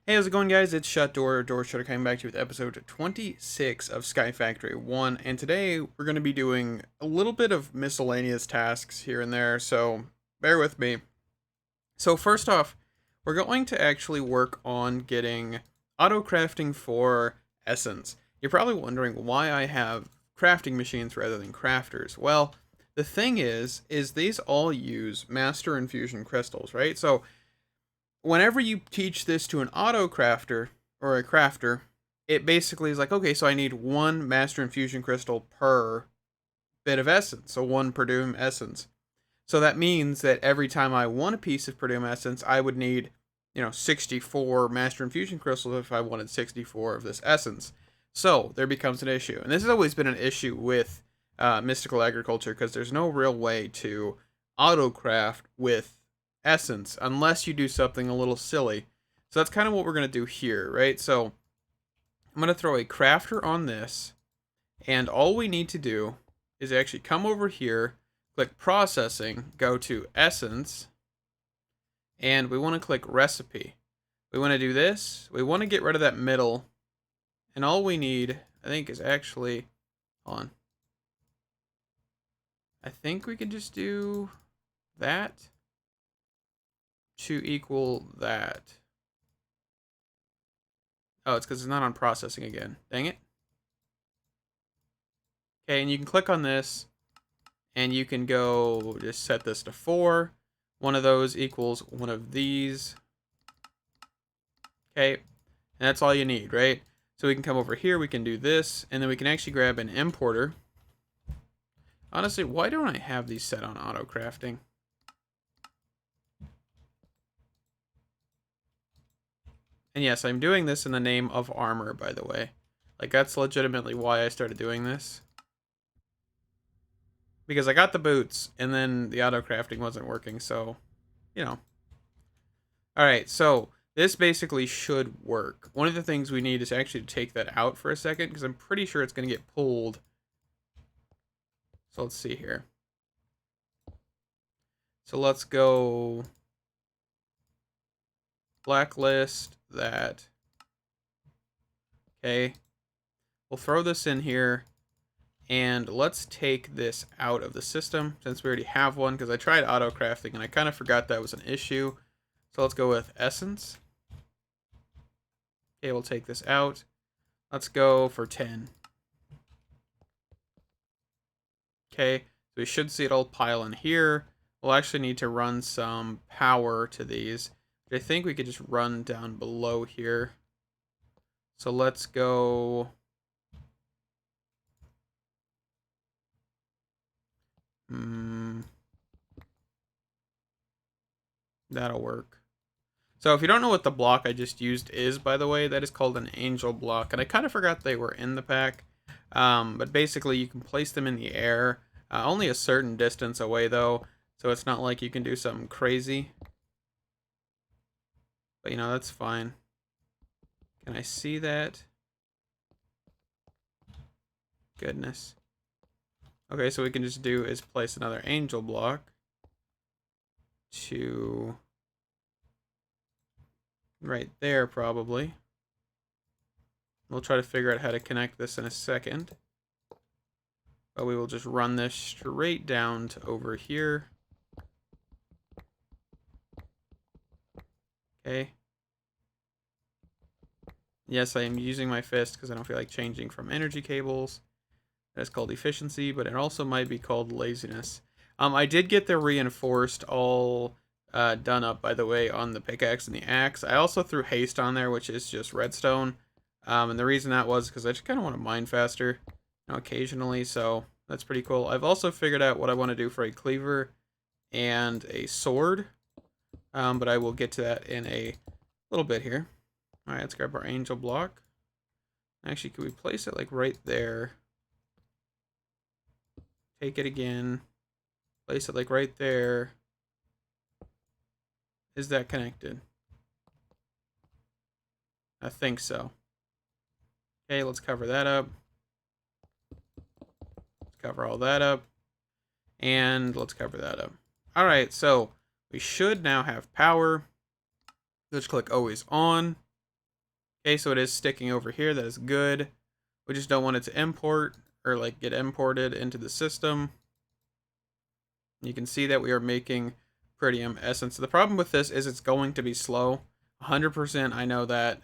Hey, how's it going, guys? It's Doorshutter coming back to you with episode 26 of Skyfactory 1, and today we're going to be doing a little bit of miscellaneous tasks here and there, so bear with me. So first off, we're going to actually work on getting auto crafting for essence. You're probably wondering why I have crafting machines rather than crafters. Well, the thing is these all use master infusion crystals, right? So whenever you teach this to an auto crafter or a crafter, it basically is like, okay, so I need one master infusion crystal per bit of essence, so one per doom essence. So that means that every time I want a piece of per doom essence, I would need, 64 master infusion crystals if I wanted 64 of this essence. So there becomes an issue, and this has always been an issue with mystical agriculture because there's no real way to auto craft with essence unless you do something a little silly. So that's kind of what we're going to do here, right? So I'm going to throw a crafter on this, and all we need to do is actually come over here, click processing, go to essence, and we want to click recipe. We want to do this. We want to get rid of that middle, and all we need, I think, is actually, hold on. I think we can just do that to equal that. Oh, it's because it's not on processing again. Dang it. Okay, and you can click on this, and you can go just set this to 4. One of those equals one of these. Okay, and that's all you need, right? So we can come over here, we can do this, and then we can actually grab an importer. Honestly, why don't I have these set on auto crafting? And yes, I'm doing this in the name of armor, by the way. Like, that's legitimately why I started doing this. Because I got the boots, and then the auto crafting wasn't working, so, you know. Alright, so this basically should work. One of the things we need is actually to take that out for a second, because I'm pretty sure it's going to get pulled. So let's see here. So let's go blacklist that. Okay. We'll throw this in here. And let's take this out of the system since we already have one, because I tried auto crafting and I kind of forgot that was an issue. So let's go with essence. Okay, we'll take this out. Let's go for 10. Okay, so we should see it all pile in here. We'll actually need to run some power to these. I think we could just run down below here. So let's go. That'll work. So if you don't know what the block I just used is, by the way, that is called an angel block. And I kind of forgot they were in the pack. But basically you can place them in the air. Only a certain distance away though. So it's not like you can do something crazy. But that's fine. Can I see that? Goodness. Okay, so we can just do is place another angel block to right there probably. We'll try to figure out how to connect this in a second. But we will just run this straight down to over here. Okay. Yes, I am using my fist because I don't feel like changing from energy cables. That's called efficiency, but it also might be called laziness. I did get the reinforced all done up, by the way, on the pickaxe and the axe. I also threw haste on there, which is just redstone. And the reason that was because I just kind of want to mine faster, occasionally, so that's pretty cool. I've also figured out what I want to do for a cleaver and a sword, but I will get to that in a little bit here. All right, let's grab our angel block. Actually, could we place it like right there? Take it again. Place it like right there. Is that connected? I think so. Okay, let's cover that up. Let's cover all that up. And let's cover that up. Alright, so we should now have power. Let's click always on. Okay, so it is sticking over here. That is good. We just don't want it to import or like get imported into the system. You can see that we are making Prettium Essence. The problem with this is it's going to be slow. 100% I know that.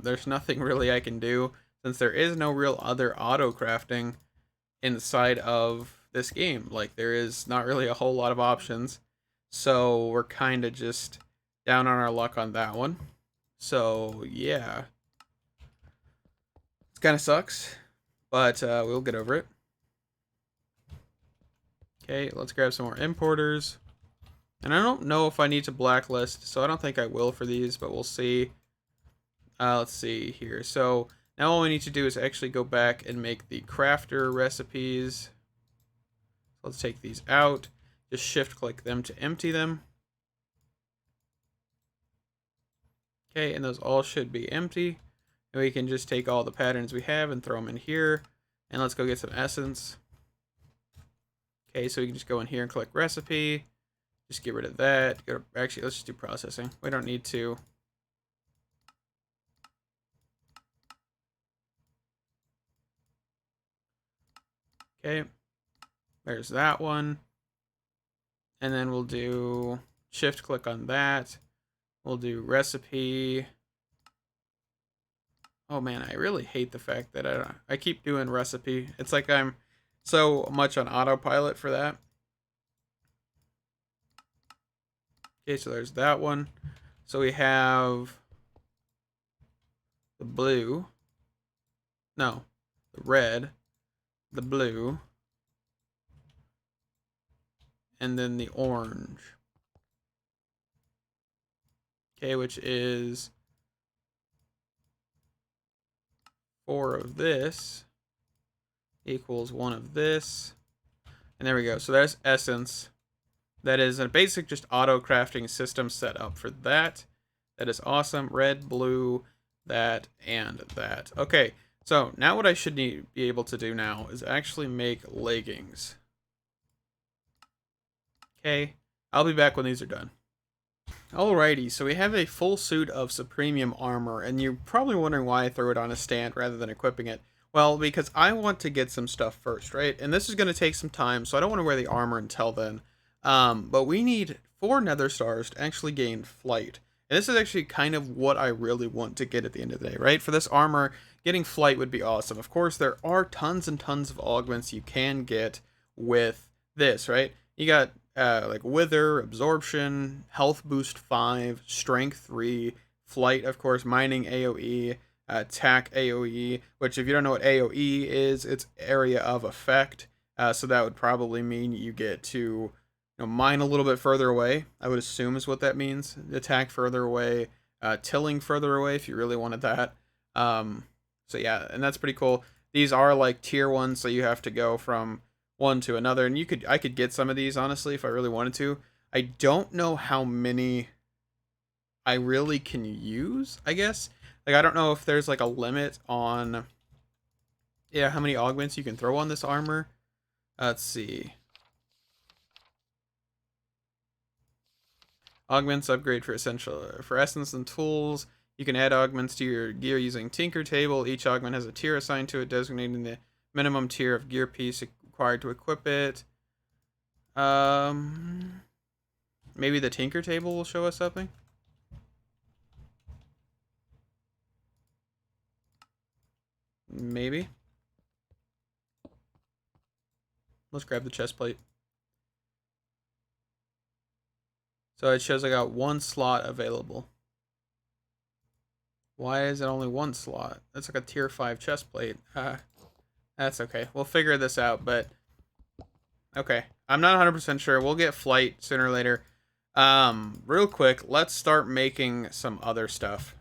There's nothing really I can do since there is no real other auto crafting inside of this game. Like, there is not really a whole lot of options. So we're kind of just down on our luck on that one. So, yeah. It kind of sucks, but we'll get over it. Okay, let's grab some more importers. And I don't know if I need to blacklist, so I don't think I will for these, but we'll see. Let's see here. So now all we need to do is actually go back and make the crafter recipes. Let's take these out. Just shift click them to empty them. Okay, and those all should be empty. And we can just take all the patterns we have and throw them in here. And let's go get some essence. Okay, so we can just go in here and click recipe. Just get rid of that. Actually, let's just do processing. We don't need to. Okay, there's that one. And then we'll do shift click on that. We'll do recipe. Oh man, I really hate the fact that I keep doing recipe. It's like I'm so much on autopilot for that. Okay, so there's that one. So we have the blue. No, the red, the blue, and then the orange. Okay, which is 4 of this equals 1 of this. And there we go. So there's essence. That is a basic just auto crafting system set up for that. That is awesome. Red, blue, that, and that. Okay, so now what I should be able to do now is actually make leggings. Okay, I'll be back when these are done. Alrighty, so we have a full suit of Supremium armor, and you're probably wondering why I throw it on a stand rather than equipping it. Well, because I want to get some stuff first, right? And this is going to take some time, so I don't want to wear the armor until then. But we need 4 nether stars to actually gain flight. And this is actually kind of what I really want to get at the end of the day, right? For this armor, getting flight would be awesome. Of course, there are tons and tons of augments you can get with this, right? You got like wither, absorption, health boost 5, strength 3, flight, of course, mining AoE, attack AoE, which if you don't know what AoE is, it's area of effect. So that would probably mean you get to mine a little bit further away, I would assume is what that means. Attack further away, tilling further away if you really wanted that. So yeah, and that's pretty cool. These are like tier 1, so you have to go from one to another, and I could get some of these honestly if I really wanted to. I don't know how many I really can use, I guess. Like, I don't know if there's like a limit on how many augments you can throw on this armor. Let's see. Augments upgrade for essence and tools. You can add augments to your gear using Tinker Table. Each augment has a tier assigned to it, designating the minimum tier of gear piece required to equip it. Maybe the Tinker Table will show us something. Maybe. Let's grab the chest plate. So it shows I got 1 slot available. Why is it only 1 slot? That's like a tier 5 chest plate. That's okay. We'll figure this out, but okay. I'm not 100% sure. We'll get flight sooner or later. Real quick, let's start making some other stuff.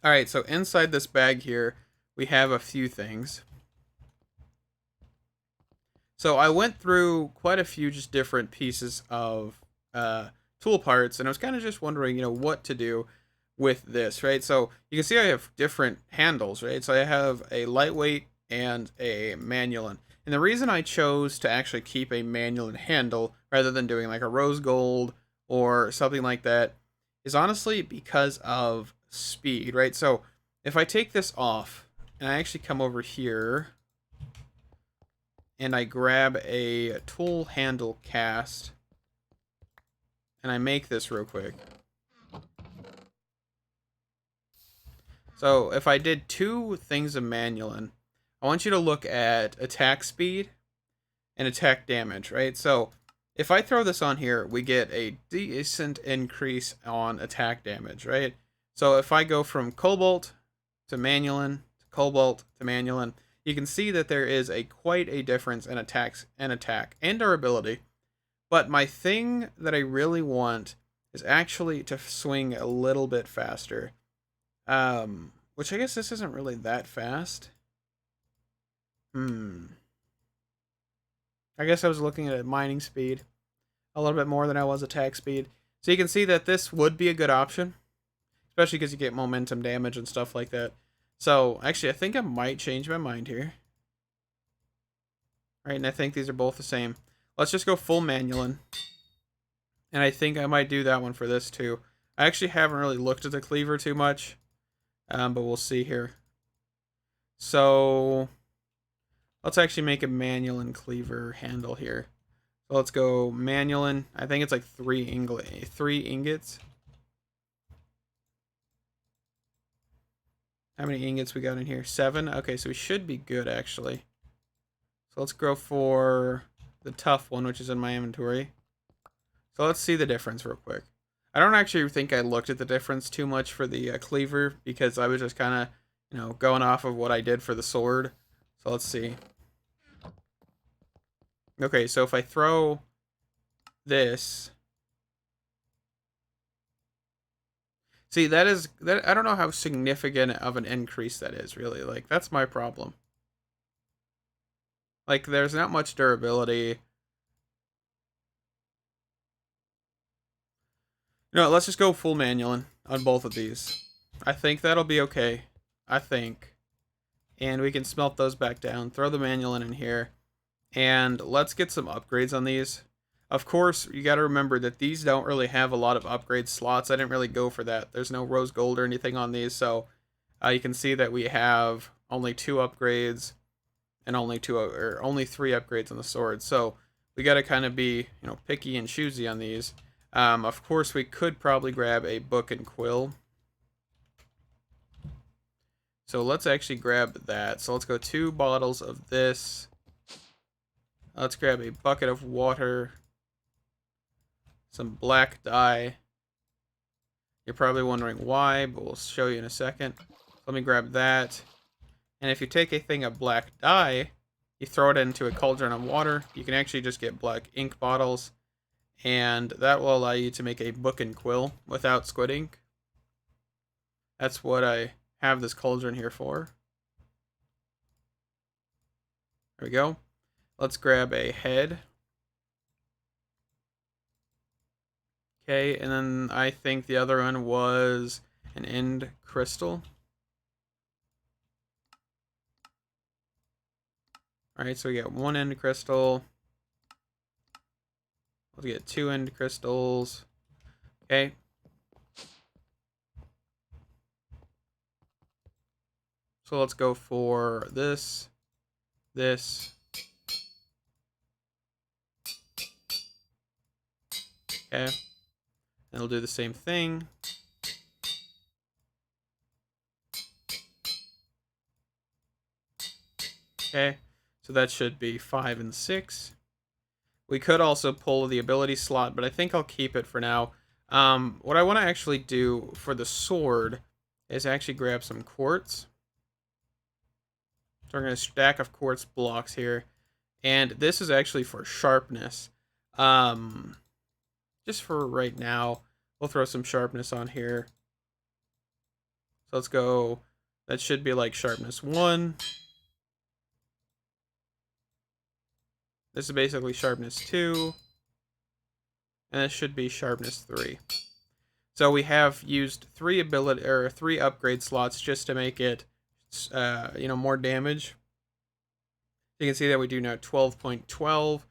Alright, so inside this bag here, we have a few things. So I went through quite a few just different pieces of tool parts, and I was kind of just wondering, what to do with this, right? So you can see I have different handles, right? So I have a lightweight and a manual. And the reason I chose to actually keep a manual handle rather than doing like a rose gold or something like that is honestly because of speed, right? So if I take this off and I actually come over here and I grab a tool handle cast and I make this real quick. So if I did 2 things of manualin, I want you to look at attack speed and attack damage, right? So if I throw this on here, we get a decent increase on attack damage, right? So if I go from cobalt to manualin to cobalt to manualin, you can see that there is quite a difference in attack and durability. But my thing that I really want is actually to swing a little bit faster. Which I guess this isn't really that fast. I guess I was looking at mining speed a little bit more than I was attack speed. So you can see that this would be a good option, especially because you get momentum damage and stuff like that. So actually, I think I might change my mind here. All right, and I think these are both the same. Let's just go full manualin. And I think I might do that one for this too. I actually haven't really looked at the cleaver too much, but we'll see here. So let's actually make a manualin cleaver handle here. So let's go manualin. I think it's like 3 ingots. How many ingots we got in here? 7. Okay, so we should be good actually. So let's go for the tough one, which is in my inventory. So let's see the difference real quick. I don't actually think I looked at the difference too much for the cleaver because I was just kind of, going off of what I did for the sword. So let's see. Okay, so if I throw this, see that I don't know how significant of an increase that is really. Like that's my problem. Like there's not much durability. No, let's just go full manualin on both of these. I think that'll be okay. I think. And we can smelt those back down. Throw the manualin in here. And let's get some upgrades on these. Of course, you got to remember that these don't really have a lot of upgrade slots. I didn't really go for that. There's no rose gold or anything on these. So you can see that we have only 2 upgrades and only 3 upgrades on the sword. So we got to kind of be, picky and choosy on these. Of course, we could probably grab a book and quill. So let's actually grab that. So let's go 2 bottles of this. Let's grab a bucket of water. Some black dye. You're probably wondering why, but we'll show you in a second. Let me grab that. And if you take a thing of black dye, you throw it into a cauldron of water, you can actually just get black ink bottles. And that will allow you to make a book and quill without squid ink. That's what I have this cauldron here for. There we go. Let's grab a head. Okay, and then I think the other one was an end crystal. Alright, so we got 1 end crystal. Let's get 2 end crystals. Okay. So let's go for this. Okay. And it'll do the same thing. Okay. So that should be 5 and 6. We could also pull the ability slot, but I think I'll keep it for now. What I want to actually do for the sword is actually grab some quartz. So we're going to stack of quartz blocks here. And this is actually for sharpness. Just for right now, we'll throw some sharpness on here. So let's go. That should be like sharpness 1. This is basically sharpness 2. And this should be sharpness 3. So we have used 3 upgrade slots just to make it more damage. You can see that we do now 12.12.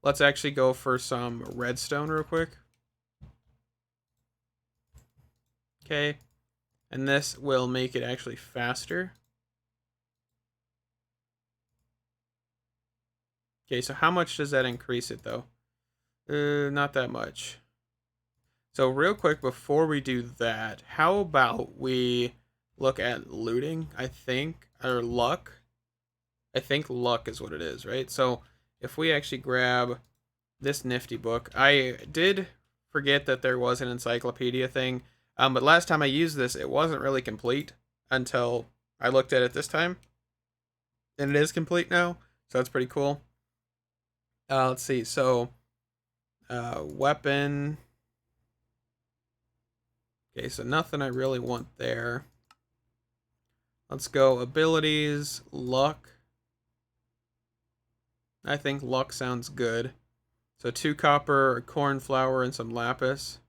Let's actually go for some redstone real quick. Okay. And this will make it actually faster. Okay, so how much does that increase it though? Not that much. So real quick before we do that, how about we look at looting, I think, or luck? I think luck is what it is, right? So if we actually grab this nifty book, I did forget that there was an encyclopedia thing, but last time I used this, it wasn't really complete until I looked at it this time, and it is complete now, so that's pretty cool. Let's see, so weapon. Okay, so nothing I really want there. Let's go abilities, luck. I think luck sounds good. So 2 copper, a cornflower, and some lapis.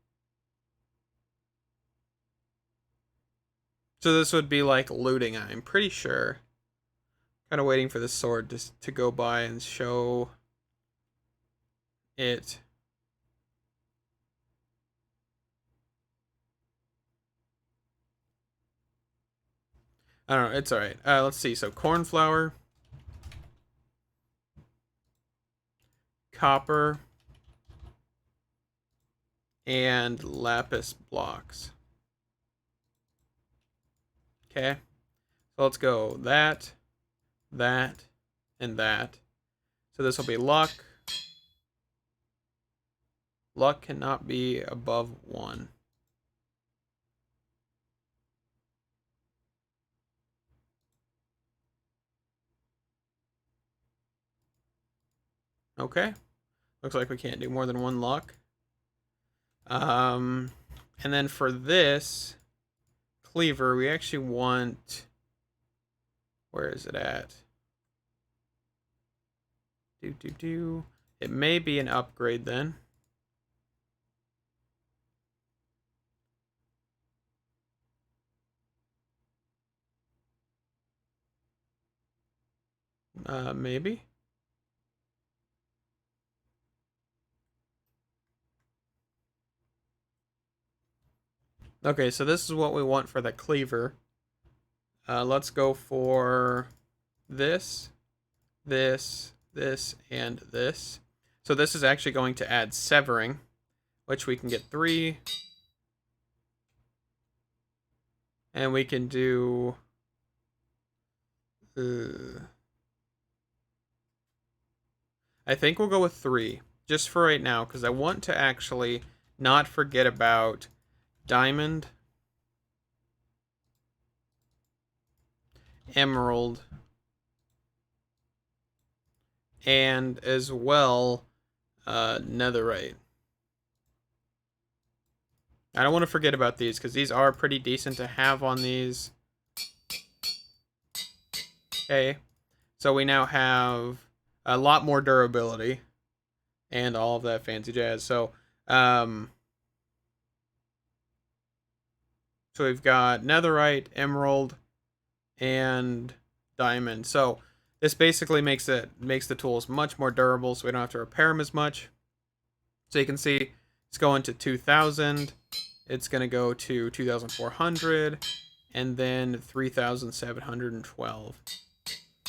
So this would be like looting, I'm pretty sure. Kind of waiting for the sword to go by and show it. I don't know, it's alright. Let's see, so cornflower, copper, and lapis blocks. Okay, so let's go that, and that. So this will be luck. Luck cannot be above 1. Okay. Looks like we can't do more than 1 luck. And then for this cleaver, we actually want... Where is it at? It may be an upgrade then. Maybe. Okay, so this is what we want for the cleaver. Let's go for this, this, and this. So this is actually going to add severing, which we can get 3. And we can do... I think we'll go with 3, just for right now, because I want to actually not forget about diamond, emerald, and as well netherite. I don't want to forget about these because these are pretty decent to have on these. Okay, so we now have a lot more durability and all of that fancy jazz. So we've got netherite, emerald, and diamond. So this basically makes the tools much more durable, so we don't have to repair them as much. So you can see it's going to 2,000. It's going to go to 2,400, and then 3,712.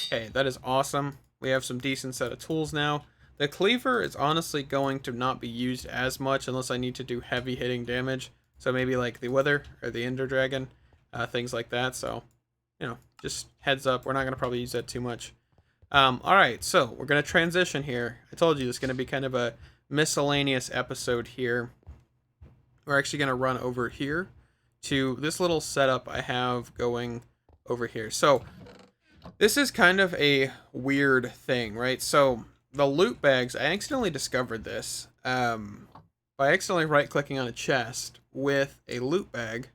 Okay, that is awesome. We have some decent set of tools now. The cleaver is honestly going to not be used as much unless I need to do heavy hitting damage. So maybe like the Wither or the Ender Dragon, things like that. So, you know, just heads up, we're not going to probably use that too much. Alright, so we're going to transition here. I told you it's going to be kind of a miscellaneous episode here. We're actually going to run over here to this little setup I have going over here. So this is kind of a weird thing, right? So the loot bags, I accidentally discovered this by accidentally right-clicking on a chest with a loot bag.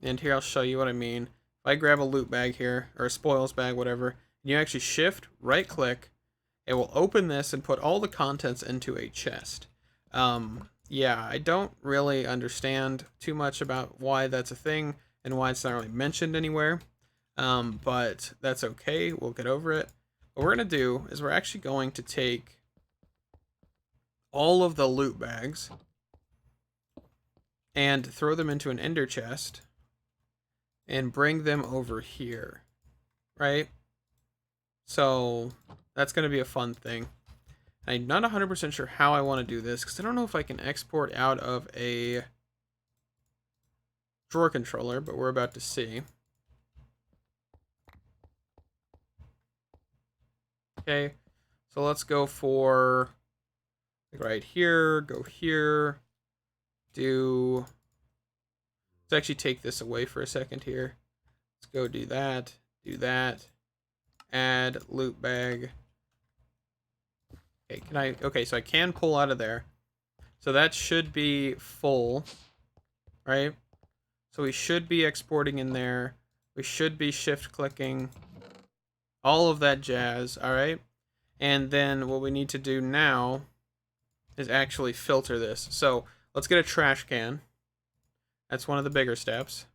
And here I'll show you what I mean. If I grab a loot bag here, or a spoils bag, whatever, and you actually shift, right-click, it will open this and put all the contents into a chest. Yeah, I don't really understand too much about why that's a thing and why it's not really mentioned anywhere. But that's okay. We'll get over it. What we're going to do is we're actually going to take all of the loot bags and throw them into an ender chest. and bring them over here, right? So that's going to be a fun thing. I'm not 100% sure how I want to do this because I don't know if I can export out of a drawer controller, but we're about to see. Okay, so let's go for right here, go here, let's actually take this away for a second here. Let's go do that, add loot bag. Okay, okay, so I can pull out of there. So that should be full, right? So we should be exporting in there. We should be shift clicking. All of that jazz, all right? And then what we need to do now is actually filter this. So let's get a trash can. That's one of the bigger steps.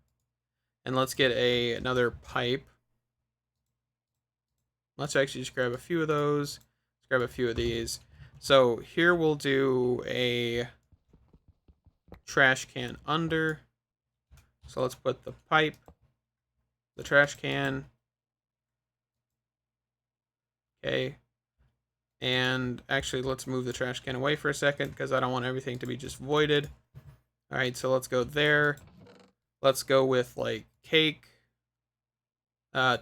And let's get another pipe. Let's actually just grab a few of those. Let's grab a few of these. So here we'll do a trash can under. So let's put the pipe, the trash can. Okay. And actually, let's move the trash can away for a second because I don't want everything to be just voided. All right, so let's go there. Let's go with like cake,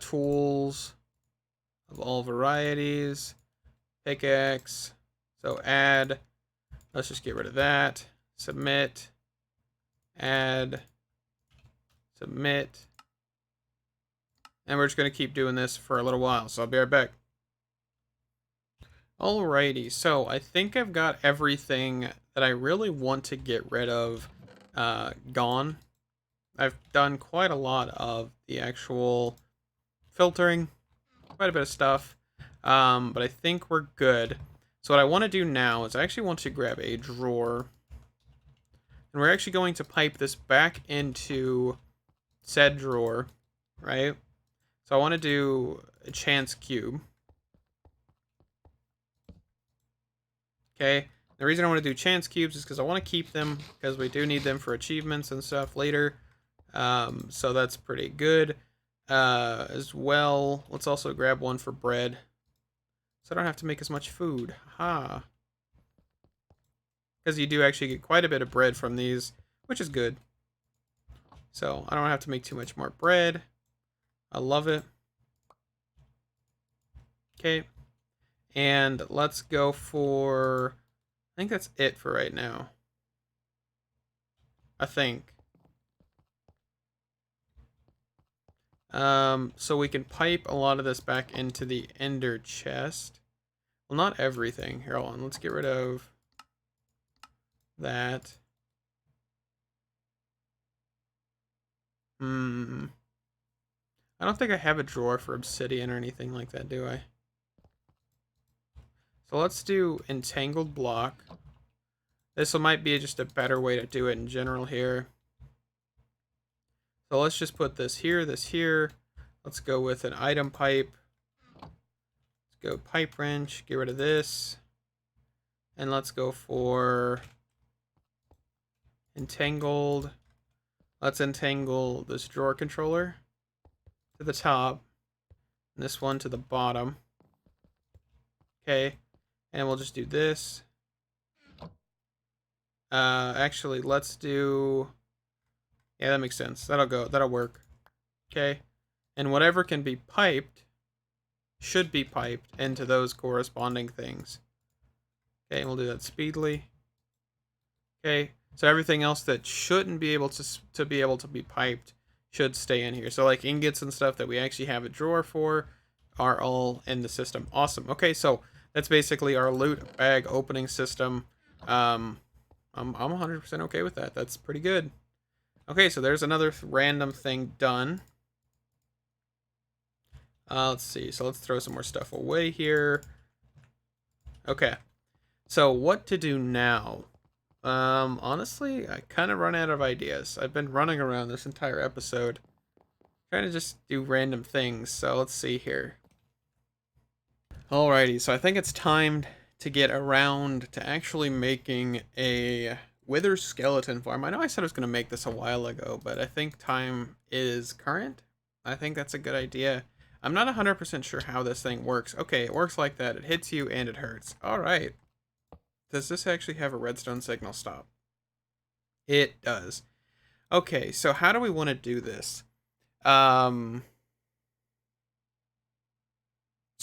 tools of all varieties, pickaxe. So add, let's just get rid of that. Submit, add, submit. And we're just going to keep doing this for a little while, so I'll be right back. Alrighty, so I think I've got everything that I really want to get rid of gone. I've done quite a lot of the actual filtering, quite a bit of stuff, but I think we're good. So what I want to do now is I actually want to grab a drawer, and we're actually going to pipe this back into said drawer, right? So I want to do a chance cube. Okay, the reason I want to do chance cubes is because I want to keep them because we do need them for achievements and stuff later. So that's pretty good. As well, let's also grab one for bread, so I don't have to make as much food. Ha! Because you do actually get quite a bit of bread from these, which is good. So I don't have to make too much more bread. I love it. Okay. And let's go for, I think that's it for right now. I think. So we can pipe a lot of this back into the ender chest. Well, not everything. Here, hold on. Let's get rid of that. I don't think I have a drawer for obsidian or anything like that, do I? So let's do entangled block. This might be just a better way to do it in general here. So let's just put this here, this here. Let's go with an item pipe. Let's go pipe wrench, get rid of this. And let's go for entangled. Let's entangle this drawer controller to the top, and this one to the bottom. Okay, and we'll just do this. Actually, let's do, yeah, that makes sense. That'll work. Okay, and whatever can be piped should be piped into those corresponding things. Okay, and we'll do that speedily. Okay, so everything else that shouldn't be able to be piped should stay in here. So like ingots and stuff that we actually have a drawer for are all in the system. Awesome. Okay, so that's basically our loot bag opening system. I'm 100% okay with that. That's pretty good. Okay, so there's another random thing done. Let's see. So let's throw some more stuff away here. Okay. So what to do now? Honestly, I kind of run out of ideas. I've been running around this entire episode, trying to just do random things. So let's see here. Alrighty, so I think it's time to get around to actually making a Wither Skeleton Farm. I know I said I was going to make this a while ago, but I think time is current. I think that's a good idea. I'm not 100% sure how this thing works. Okay, it works like that. It hits you and it hurts. Alright. Does this actually have a redstone signal stop? It does. Okay, so how do we want to do this? So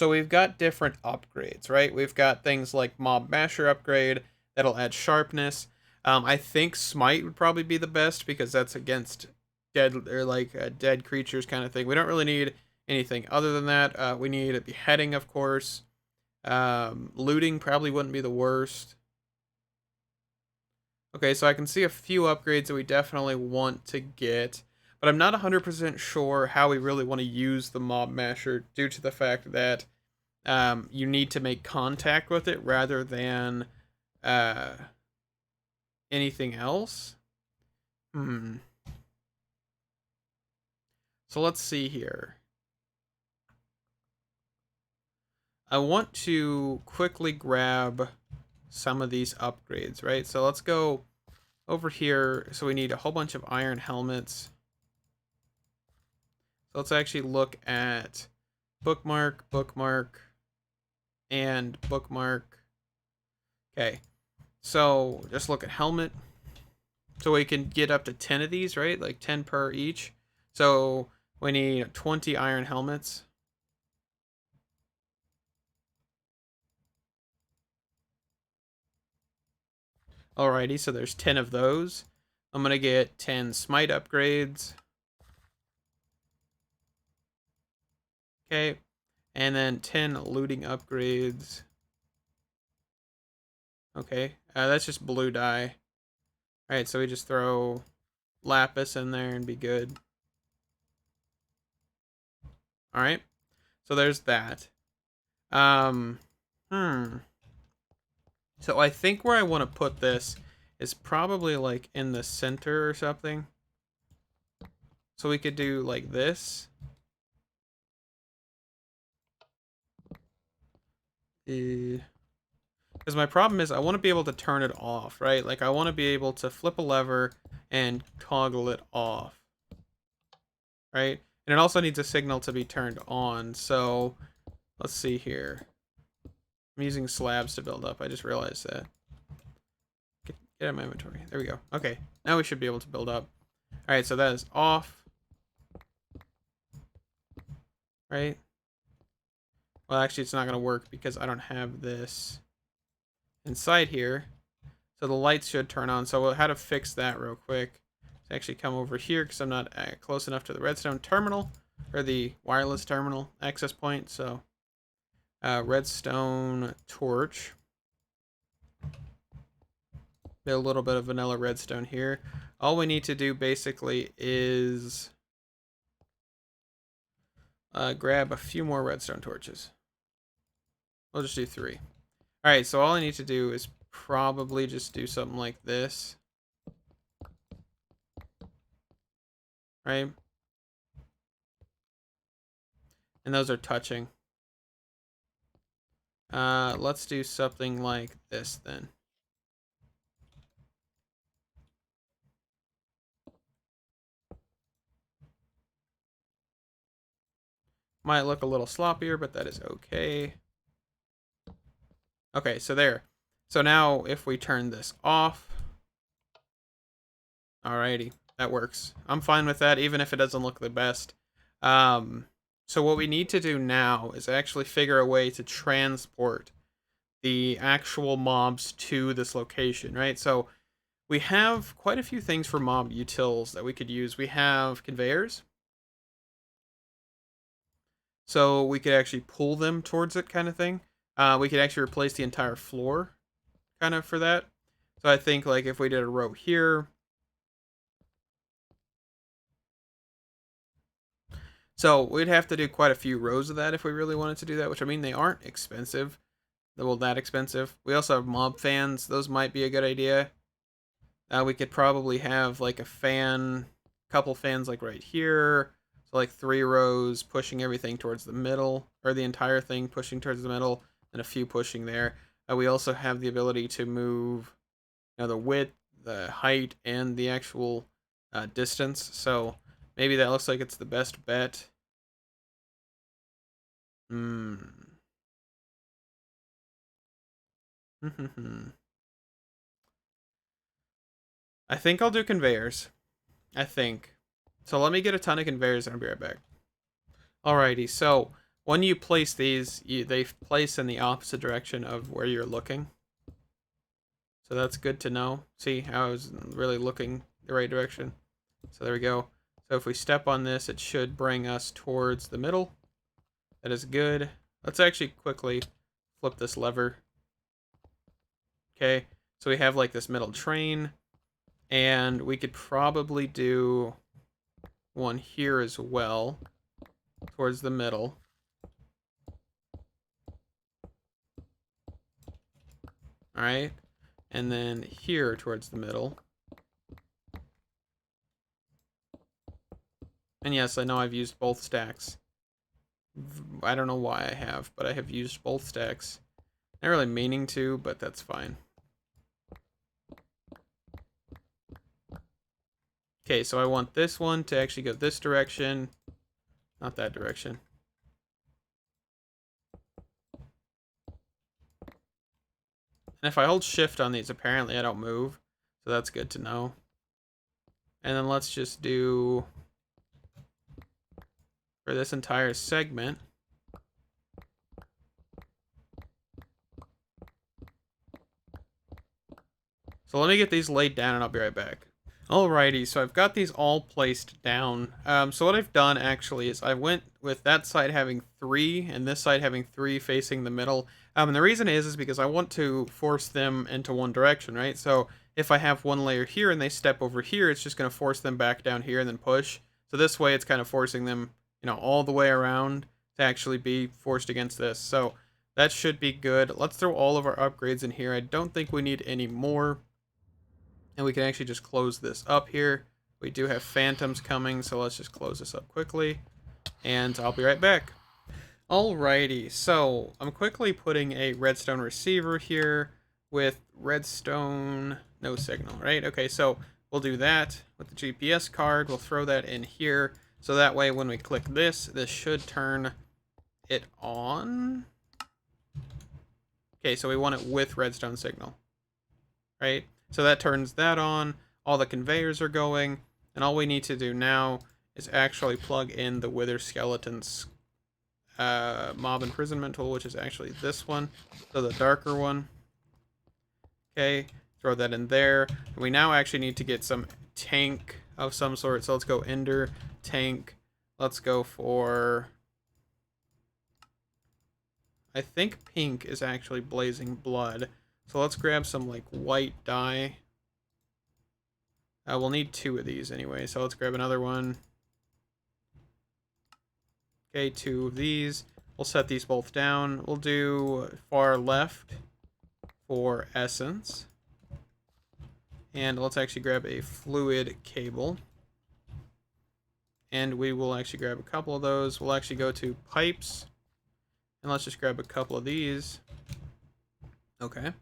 we've got different upgrades, right? We've got things like Mob Masher upgrade that'll add sharpness. I think Smite would probably be the best because that's against dead or like dead creatures kind of thing. We don't really need anything other than that. We need beheading, of course. Looting probably wouldn't be the worst. Okay, so I can see a few upgrades that we definitely want to get, but I'm not 100% sure how we really want to use the Mob Masher due to the fact that you need to make contact with it rather than uh, anything else. So let's see here. I want to quickly grab some of these upgrades, right? So let's go over here. So we need a whole bunch of iron helmets. So let's actually look at bookmark, and bookmark. Okay, so just look at helmet. So we can get up to 10 of these, right? Like 10 per each. So we need 20 iron helmets. Alrighty, so there's 10 of those. I'm going to get 10 smite upgrades. Okay, and then 10 looting upgrades. Okay, that's just blue dye. Alright, so we just throw lapis in there and be good. Alright, so there's that. So I think where I want to put this is probably like in the center or something. So we could do like this. Because my problem is I want to be able to turn it off, right? Like I want to be able to flip a lever and toggle it off, right? And it also needs a signal to be turned on. So let's see here. I'm using slabs to build up. I just realized that. Get out of my inventory. There we go. Okay, now we should be able to build up. All right, so that is off. Right? Well, actually, it's not going to work because I don't have this inside here. So the lights should turn on. So we'll have to fix that real quick. Let's actually come over here because I'm not close enough to the redstone terminal or the wireless terminal access point. So redstone torch. A little bit of vanilla redstone here. All we need to do basically is grab a few more redstone torches. We'll just do 3. Alright, so all I need to do is probably just do something like this. Right? And those are touching. Let's do something like this then. Might look a little sloppier, but that is okay. Okay, so there. So now if we turn this off. Alrighty, that works. I'm fine with that, even if it doesn't look the best. So what we need to do now is actually figure a way to transport the actual mobs to this location, right? So we have quite a few things for mob utils that we could use. We have conveyors. So we could actually pull them towards it kind of thing. We could actually replace the entire floor kind of for that. So I think like if we did a row here. So we'd have to do quite a few rows of that if we really wanted to do that, which I mean, they aren't expensive. Well, that expensive. We also have mob fans. Those might be a good idea. We could probably have like a fan, couple fans like right here. So like 3 rows pushing everything towards the middle, or the entire thing pushing towards the middle, and a few pushing there. We also have the ability to move, the width, the height and the actual distance. So maybe that looks like it's the best bet. Hmm. I think I'll do conveyors. I think. So let me get a ton of conveyors and I'll be right back. Alrighty, so when you place these, they place in the opposite direction of where you're looking. So that's good to know. See how I was really looking the right direction. So there we go. So if we step on this, it should bring us towards the middle. That is good. Let's actually quickly flip this lever. Okay, so we have like this middle train. And we could probably do one here as well, towards the middle. Alright, and then here towards the middle. And yes, I know I've used both stacks. I don't know why I have, but I have used both stacks. Not really meaning to, but that's fine. Okay, so I want this one to actually go this direction, not that direction. And if I hold shift on these, apparently I don't move, so that's good to know. And then let's just do, for this entire segment, so let me get these laid down and I'll be right back. Alrighty, so I've got these all placed down. So what I've done actually is I went with that side having 3 and this side having 3 facing the middle. And the reason is because I want to force them into one direction, right? So if I have one layer here and they step over here, it's just going to force them back down here and then push. So this way it's kind of forcing them, all the way around to actually be forced against this. So that should be good. Let's throw all of our upgrades in here. I don't think we need any more. And we can actually just close this up here. We do have phantoms coming, so let's just close this up quickly. And I'll be right back. Alrighty, so I'm quickly putting a redstone receiver here with redstone, no signal, right? Okay, so we'll do that with the GPS card. We'll throw that in here. So that way when we click this, this should turn it on. Okay, so we want it with redstone signal, right? So that turns that on, all the conveyors are going, and all we need to do now is actually plug in the Wither Skeleton's mob imprisonment tool, which is actually this one, so the darker one. Okay, throw that in there. And we now actually need to get some tank of some sort, so let's go Ender, tank. Let's go for, I think pink is actually blazing blood. So let's grab some like white dye. We'll need 2 of these anyway, so let's grab another one. Okay, 2 of these. We'll set these both down. We'll do far left for essence. And let's actually grab a fluid cable. And we will actually grab a couple of those. We'll actually go to pipes. And let's just grab a couple of these. Okay.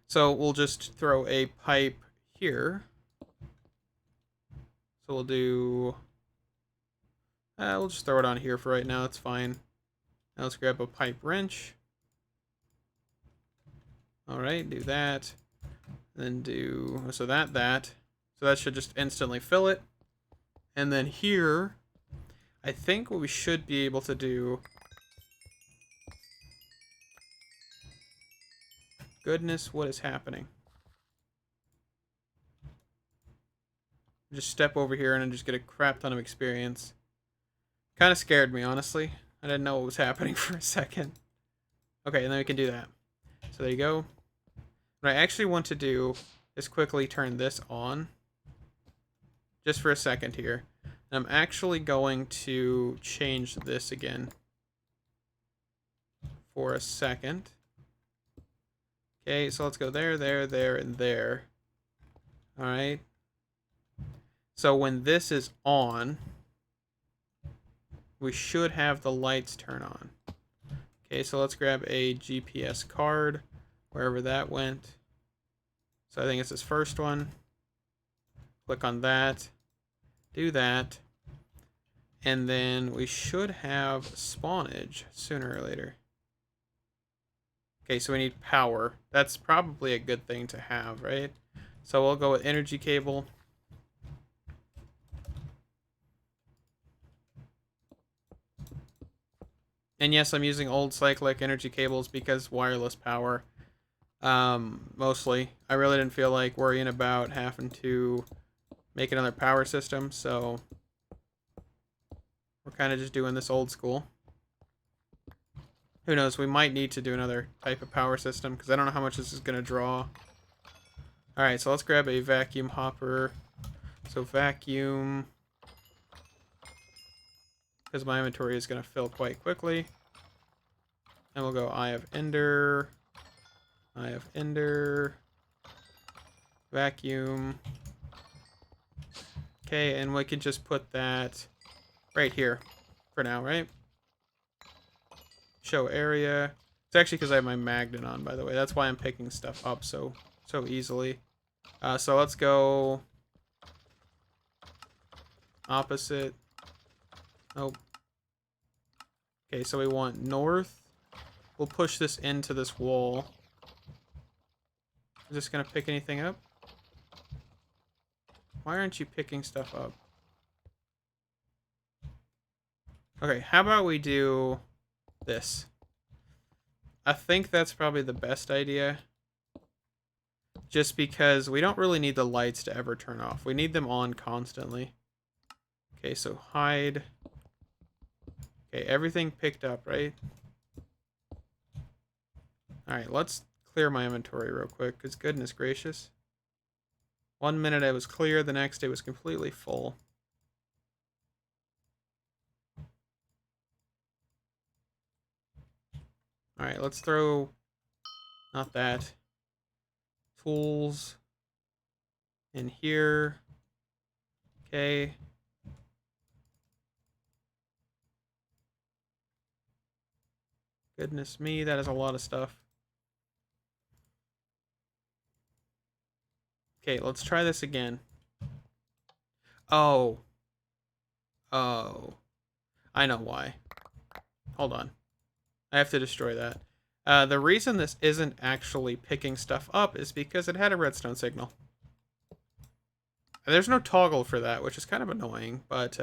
So we'll just throw a pipe here. So we'll do, we'll just throw it on here for right now, it's fine. Now let's grab a pipe wrench. Alright, do that. Then do, so that. So that should just instantly fill it. And then here, I think what we should be able to do, goodness, what is happening? Just step over here and just get a crap ton of experience. Kind of scared me, honestly. I didn't know what was happening for a second. Okay, and then we can do that. So there you go. What I actually want to do is quickly turn this on. Just for a second here. And I'm actually going to change this again. For a second. Okay, so let's go there, there, and there. Alright. So when this is on, we should have the lights turn on. Okay, so let's grab a GPS card, wherever that went. So I think it's this first one. Click on that. Do that. And then we should have spawnage sooner or later. Okay, so we need power. That's probably a good thing to have, right? So we'll go with energy cable. And yes, I'm using old cyclic energy cables because wireless power. Mostly. I really didn't feel like worrying about having to make another power system, so we're kind of just doing this old school. Who knows, we might need to do another type of power system because I don't know how much this is going to draw. Alright, so let's grab a vacuum hopper. So vacuum, because my inventory is going to fill quite quickly. And we'll go Eye of Ender, vacuum. Okay, and we can just put that right here for now, right? Show area. It's actually because I have my magnet on, by the way. That's why I'm picking stuff up so easily. So let's go opposite. Nope. Okay, so we want north. We'll push this into this wall. Is this going to pick anything up? Why aren't you picking stuff up? Okay, how about we do this? I think that's probably the best idea. Just because we don't really need the lights to ever turn off. We need them on constantly. Okay, so hide. Okay, everything picked up, right? Alright, let's clear my inventory real quick, because goodness gracious. 1 minute it was clear, the next it was completely full. Alright, let's throw... not that. Tools. In here. Okay. Goodness me, that is a lot of stuff. Okay, let's try this again. Oh. Oh. I know why. Hold on. I have to destroy that. The reason this isn't actually picking stuff up is because it had a redstone signal. There's no toggle for that, which is kind of annoying, but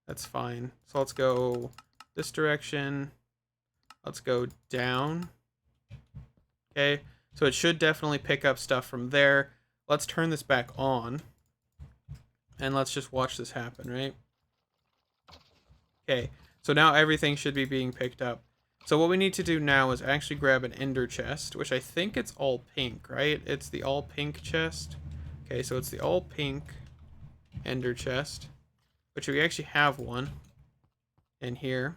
that's fine. So let's go this direction. Let's go down. Okay, so it should definitely pick up stuff from there. Let's turn this back on. And let's just watch this happen, right? Okay, so now everything should be being picked up. So what we need to do now is actually grab an ender chest, which I think it's all pink, right? It's the all pink chest. Okay, so it's the all pink ender chest, which we actually have one in here.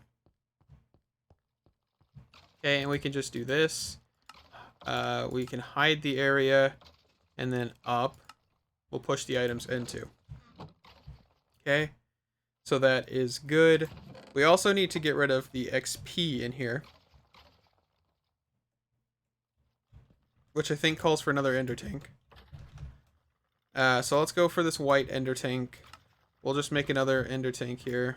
Okay, and we can just do this. We can hide the area, and then up, we'll push the items into. Okay, so that is good. We also need to get rid of the XP in here, which I think calls for another ender tank. So let's go for this white ender tank. We'll just make another ender tank here.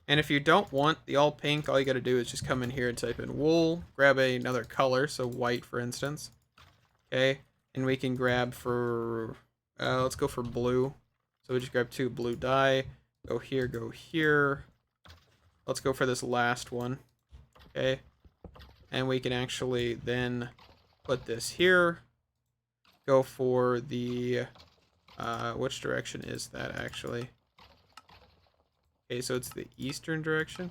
And if you don't want the all pink, all you gotta do is just come in here and type in wool, grab another color, so white for instance. Okay, and we can grab for, let's go for blue. So we just grab 2 blue dye, go here, go here. Let's go for this last one. Okay, and we can actually then put this here. Go for the, which direction is that actually? Okay, so it's the eastern direction.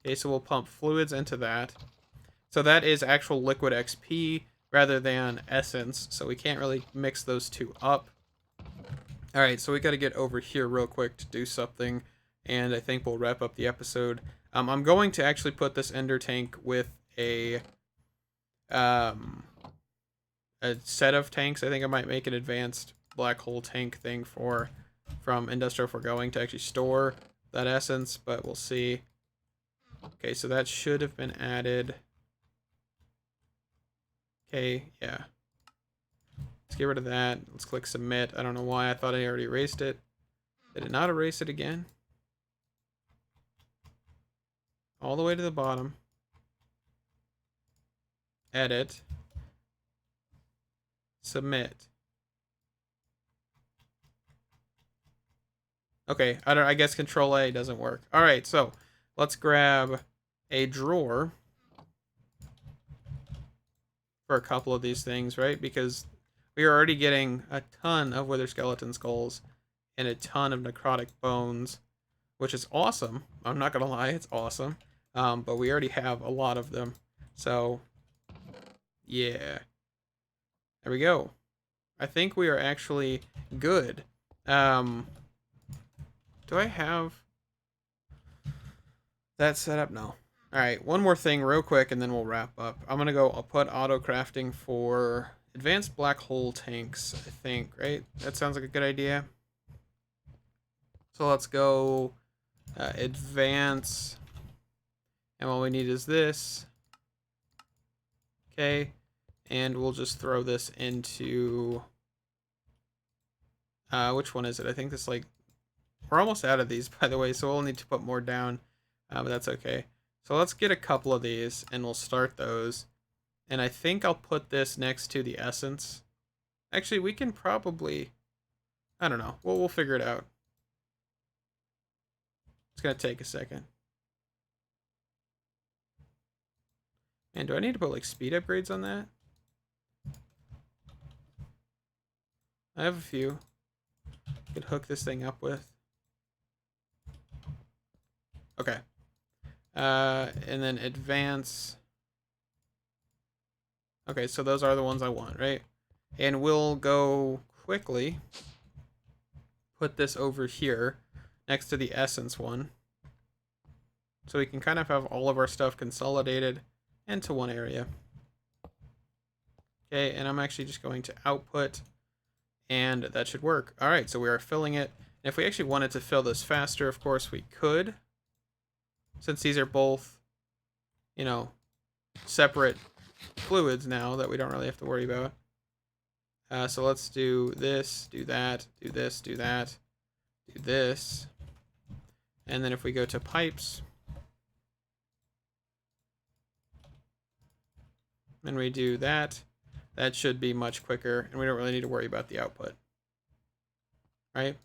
Okay, so we'll pump fluids into that. So that is actual liquid XP rather than essence, so we can't really mix those two up. Alright, so we got to get over here real quick to do something, and I think we'll wrap up the episode. I'm going to actually put this ender tank with a set of tanks. I think I might make an advanced black hole tank thing from Industrial Foregoing to actually store that essence, but we'll see. Okay, so that should have been added. Okay, yeah. Let's get rid of that. Let's click submit. I don't know why. I thought I already erased it. Did it not erase it again? All the way to the bottom. Edit. Submit. Okay, I guess Control A doesn't work. All right, so let's grab a drawer for a couple of these things, right? Because we are already getting a ton of wither skeleton skulls and a ton of necrotic bones, which is awesome. I'm not gonna lie, it's awesome. But we already have a lot of them, so yeah. There we go. I think we are actually good. Do I have that set up? No. Alright, one more thing real quick and then we'll wrap up. I'll put auto crafting for advanced black hole tanks, I think, right? That sounds like a good idea. So let's go advance, and all we need is this. Okay, and we'll just throw this into, which one is it? I think this, like, we're almost out of these, by the way, so we'll need to put more down, but that's okay. So let's get a couple of these, and we'll start those. And I think I'll put this next to the essence. Actually, we can probably, I don't know, we'll figure it out. It's gonna take a second. And do I need to put, like, speed upgrades on that? I have a few. I could hook this thing up with. Okay. And then advance. Okay, so those are the ones I want, right? And we'll go quickly put this over here next to the essence one. So we can kind of have all of our stuff consolidated into one area. Okay, and I'm actually just going to output, and that should work. All right, so we are filling it. And if we actually wanted to fill this faster, of course we could. Since these are both, you know, separate fluids now that we don't really have to worry about. So let's do this, do that, do this, do that, do this. And then if we go to pipes, and we do that, that should be much quicker, and we don't really need to worry about the output. Right?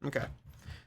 Okay.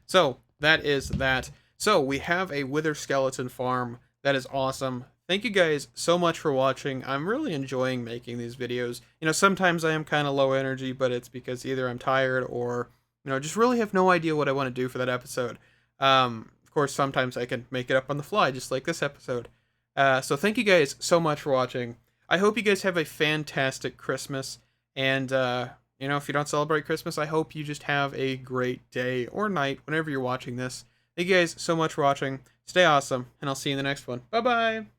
So that is that. So we have a wither skeleton farm. That is awesome. Thank you guys so much for watching. I'm really enjoying making these videos. You know, sometimes I am kind of low energy, but it's because either I'm tired or, you know, just really have no idea what I want to do for that episode. Of course, sometimes I can make it up on the fly, just like this episode. So thank you guys so much for watching. I hope you guys have a fantastic Christmas. And, you know, if you don't celebrate Christmas, I hope you just have a great day or night whenever you're watching this. Thank you guys so much for watching. Stay awesome, and I'll see you in the next one. Bye-bye!